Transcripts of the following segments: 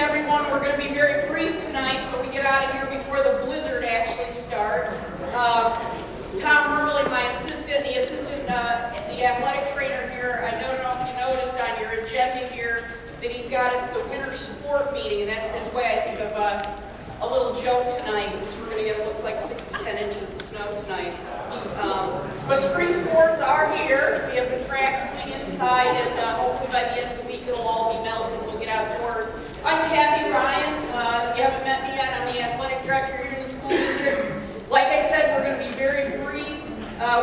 everyone. We're going to be very brief tonight, so we get out of here before the blizzard actually starts. Tom Merley, my assistant, the athletic trainer here, I don't know if you noticed on your agenda here that he's got, it's the winter sport meeting, and that's his way, I think, of a little joke tonight, since we're going to get, it looks like 6 to 10 inches of snow tonight. But spring sports are here. We have been practicing inside, and hopefully by the end of the week it'll all be melted and we'll get outdoors. I'm Kathy Ryan. If you haven't met me yet, I'm the athletic director here in the school district. Like I said, we're going to be very brief.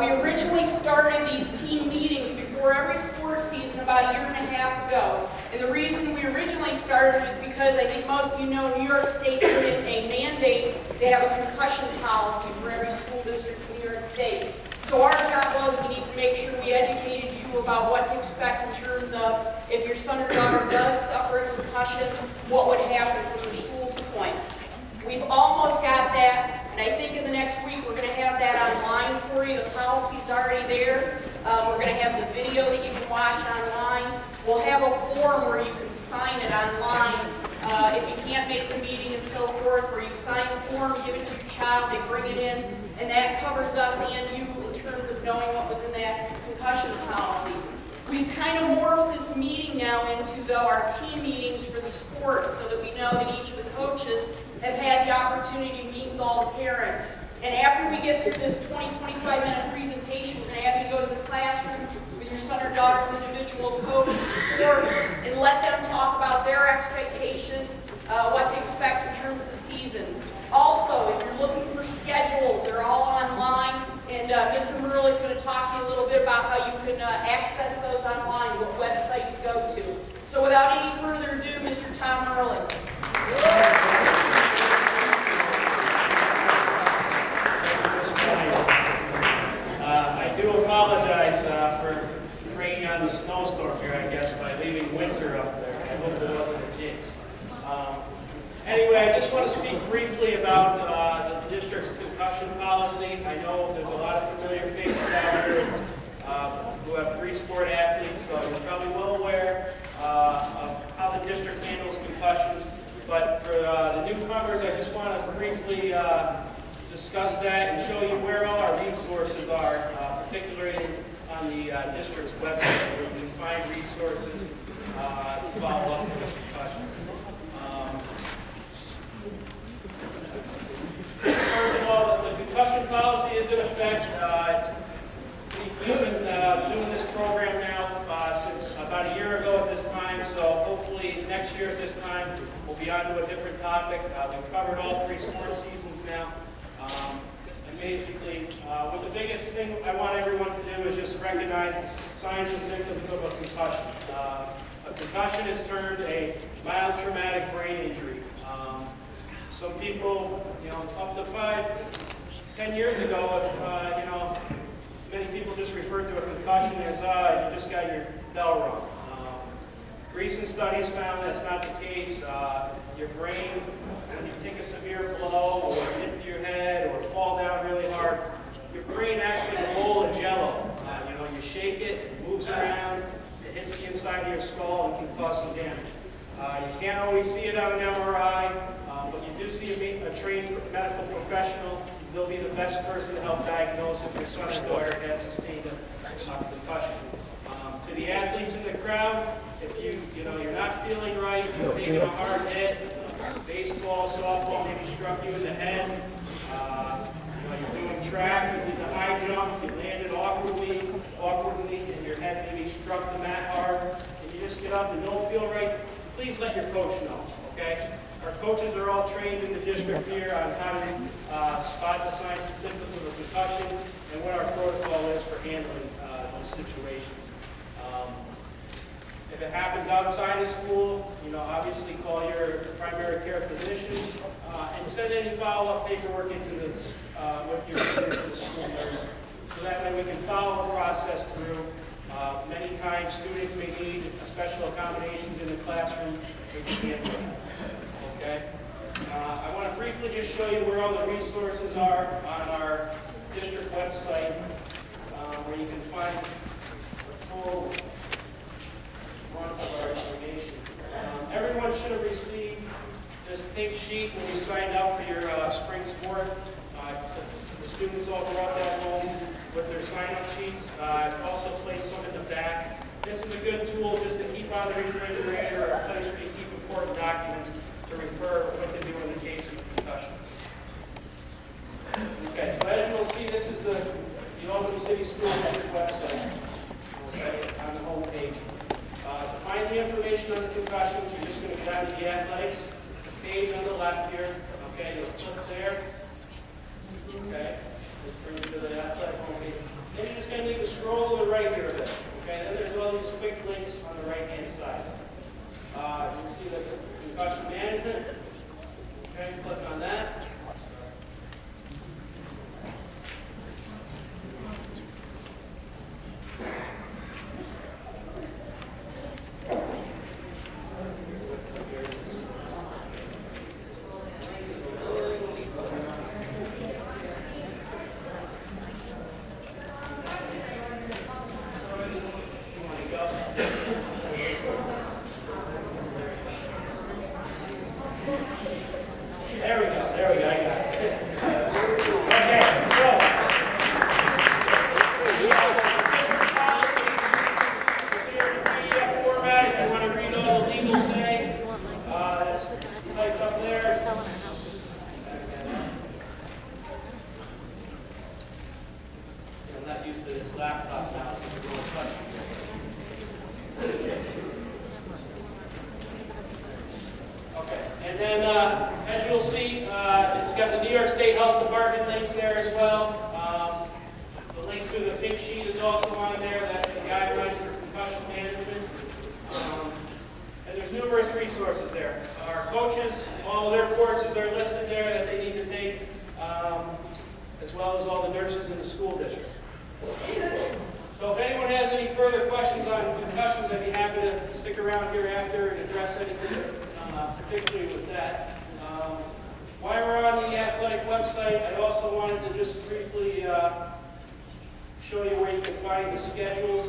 We originally started these team meetings before every sports season about a year and a half ago. And the reason we originally started is because I think most of you know New York State put in a mandate to have a concussion policy for every school district in New York State. So our job was we need to make sure we educated you about what to expect in terms of if your son or daughter does suffer a concussion, what would happen from the school's point. We've almost got that. And I think in the next week we're going to have that online for you. The policy's already there. We're going to have the video that you can watch online. We'll have a form where you can sign it online if you can't make the meeting and so forth, where you sign the form, give it to your child, they bring it in, and that covers us and you in terms of knowing what was in that concussion policy. We've kind of morphed this meeting now into, though, our team meetings for the sports so that we know that each of the coaches have had the opportunity to meet with all the parents. And after we get through this 20-25-minute presentation, we're going to have you go to the classroom with your son or daughter's individual coach and let them talk about their expectations, what to expect in terms of the season. Also, if you're looking for schedules, they're all online, and Mr. Merle is going to talk to you a little bit about how you can access those online, what website to go to. So without any further ado, Mr. Tom Merle. I do apologize for bringing on the snowstorm here, I guess, by leaving winter up there. I hope it wasn't a jinx. Anyway, I just want to speak briefly about the district's concussion policy. I know there's a lot of familiar faces out here who have 3-sport athletes, so you're probably well aware of how the district handles concussions. But for the newcomers, I just want to briefly discuss that and show you where all our resources are, particularly on the district's website, where you can find resources to follow up with concussion. First of all, the concussion policy is in effect. We've been doing this program now since about a year ago at this time, so hopefully next year at this time we'll be on to a different topic. We've covered all 3 sports seasons now. And basically, what the biggest thing I want everyone to do is just recognize the signs and symptoms of a concussion. A concussion is termed a mild traumatic brain injury. Some people, up to 10 years ago, many people just referred to a concussion as, you just got your bell rung. Recent studies found that's not the case. Your brain, when you take a severe blow or hit to your head or fall down really hard, your brain acts like a bowl of jello. You shake it, it moves around, it hits the inside of your skull and can cause some damage. You can't always see it on an MRI, but you do see a trained medical professional. They'll be the best person to help diagnose if your son or daughter has sustained a concussion. To the athletes in the crowd, if you're not feeling right, you're taking a hard hit, baseball, softball maybe struck you in the head, you're doing track, you did the high jump, you landed awkwardly, and your head maybe struck the mat hard, and you just get up and don't feel right, please let your coach know, okay? Our coaches are all trained in the district here on how to spot the signs and symptoms of a concussion and what our protocol is for handling those situations. If it happens outside of school, obviously call your primary care physician and send any follow-up paperwork into what you're doing to the school nurse, so that way we can follow the process through. Many times students may need special accommodations in the classroom. We can handle that. Okay? I want to briefly just show you where all the resources are on our district website, where you can find the full month of our information. Everyone should have received this pink sheet when you signed up for your spring sport. The students all brought that home with their sign-up sheets. I've also placed some in the back. This is a good tool just to keep on the refrigerator or a place where you keep important documents to refer what to do in the case of concussion. Okay, so as you'll see, this is the Albany City School District website, okay, on the home page. To find the information on the concussions, you're just going to get onto the athletics page on the left here. Okay, you'll click there. Okay, just bring you to the athletic home page. Then you're just going to need to scroll to the right here a bit. Okay, then there's all these quick links on the right-hand side. You'll see the concussion management. Okay, click on that. There we go, I got it. Okay, so, we have the policy. It's here in PDF format. If you want to read all the legal say, that's typed up there. I'm not used to this laptop now, so it's a little touchy. Okay, and then as you'll see, it's got the New York State Health Department links there as well. The link to the pink sheet is also on there. That's the guidelines for concussion management. And there's numerous resources there. Our coaches, all their courses are listed there that they need to take, as well as all the nurses in the school district. So if anyone has any further questions on concussions, I'd be happy to stick around here after and address anything, particularly with that. While we're on the athletic website, I also wanted to just briefly show you where you can find the schedules.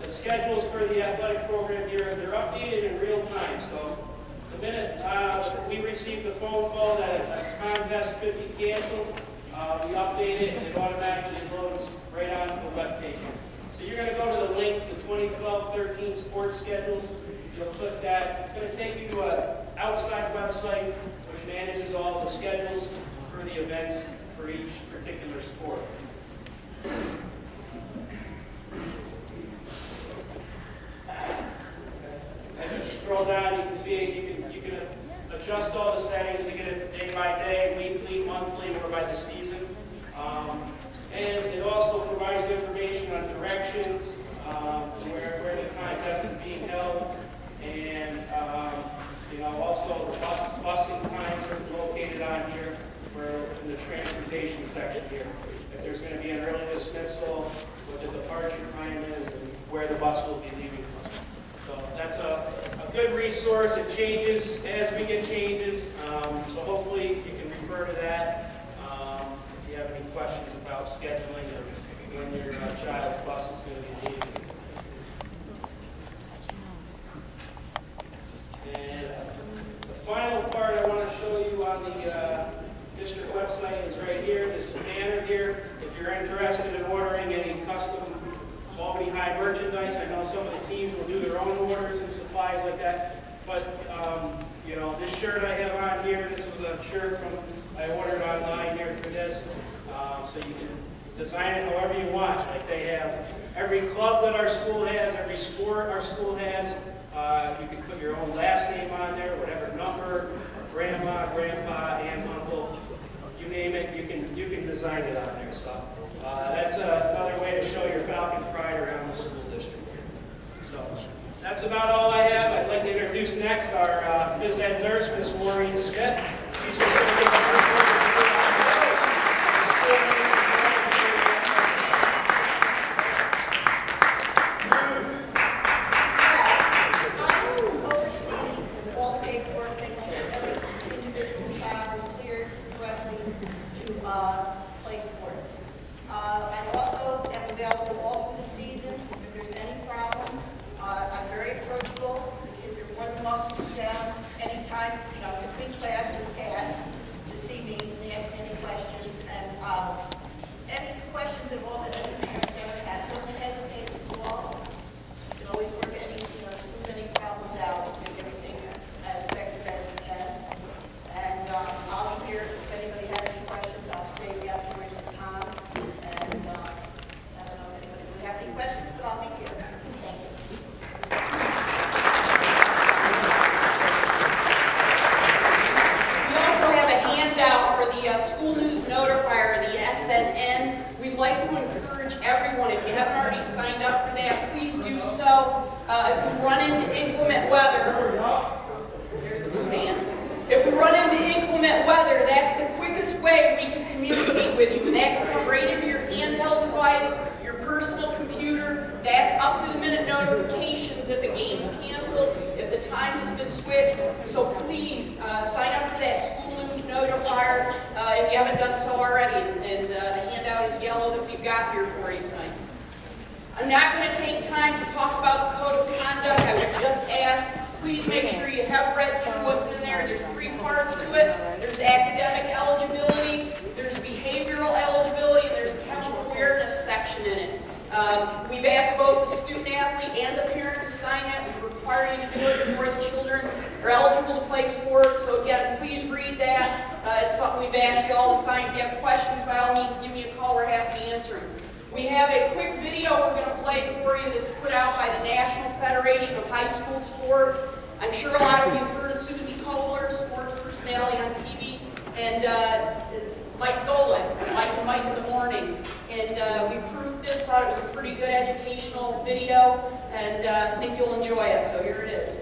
The schedules for the athletic program here, they're updated in real time. So the minute we receive the phone call that a contest could be canceled, we update it and it automatically loads right onto the web page. So you're going to go to the link, the 2012-13 sports schedules. You'll click that. It's going to take you to an outside website which manages all the schedules for the events for each particular sport. As you scroll down, you can see you can adjust all the settings to get it day by day, weekly, monthly, or by the season. And it also provides information on directions, where the contest is being held, and also the busing times are located on here, in the transportation section here. If there's going to be an early dismissal, what the departure time is, and where the bus will be leaving from. So that's a good resource. It changes as we get changes. So hopefully you can refer to that if you have any questions about scheduling or when your child's bus is going to be leaving. And the final part I want to show you on the district website is right here, this banner here. If you're interested in ordering any custom Albany High merchandise, I know some of the teams will do their own orders and supplies like that. But, this shirt I have on here, this was a shirt I ordered online here for this. So you can design it however you want. Like they have every club that our school has, every sport our school has. You can put your own last name on there, whatever number, grandma, grandpa, aunt, uncle, you name it, you can design it on there. So that's another way to show your Falcon pride around the school district. So that's about all I have. I'd like to introduce next our phys ed nurse, Ms. Maureen Smith. She's just going to give play sports. I also am available all through the season if there's any problem. I'm very approachable. The kids are more than welcome to come down anytime school news notifier, the SNN. We'd like to encourage everyone, if you haven't already signed up for that, please do so. If we run into inclement weather, there's the blue man. If we run into inclement weather, that's the quickest way we can communicate with you. And that can come right into your handheld device, your personal computer. That's up to the minute notifications if a game's canceled, if the time has been switched. So please sign up for that school news notifier if you haven't done so already. And the handout is yellow that we've got here for you tonight. I'm not going to take time to talk about the code of conduct. I would just ask, please make sure you have read through what's in there. There's 3 parts to it. There's academic eligibility, there's behavioral eligibility, and there's a health awareness section in it. We've asked both the student athlete and the parent to sign that. We require you to do it before the children are eligible to play sports. So again, please read that. It's something we've asked you all to sign. If you have questions, by all means, give me a call. We're happy to answer them. We have a quick video we're going to play for you that's put out by the National Federation of High School Sports. I'm sure a lot of you have heard of Susie Kohler, sports personality on TV, and Mike Golick, Mike and Mike in the Morning. And we proved this, thought it was a pretty good educational video, and I think you'll enjoy it. So here it is.